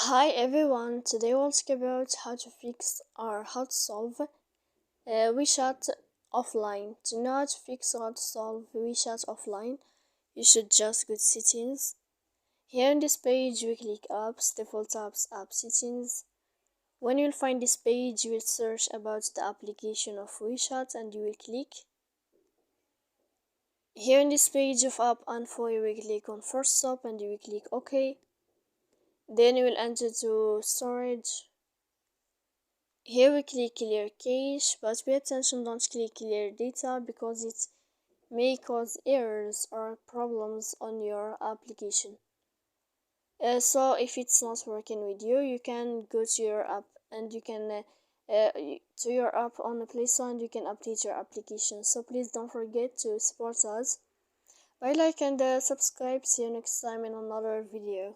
Hi everyone, today we'll talk about how to fix or how to solve WeChat offline. To know how to fix or how to solve WeChat offline, you should just go to settings. Here on this page we click apps, default apps, app settings. When you'll find this page, you will search about the application of WeChat and you will click. Here on this page of app info, you will click on first stop and you will click OK. Then you will enter to storage. Here we click clear cache, but pay attention, don't click clear data because it may cause errors or problems on your application. So if it's not working with you, you can go to your app and you can to your app on the Play Store and you can update your application. So please don't forget to support us by like and subscribe. See you next time in another video.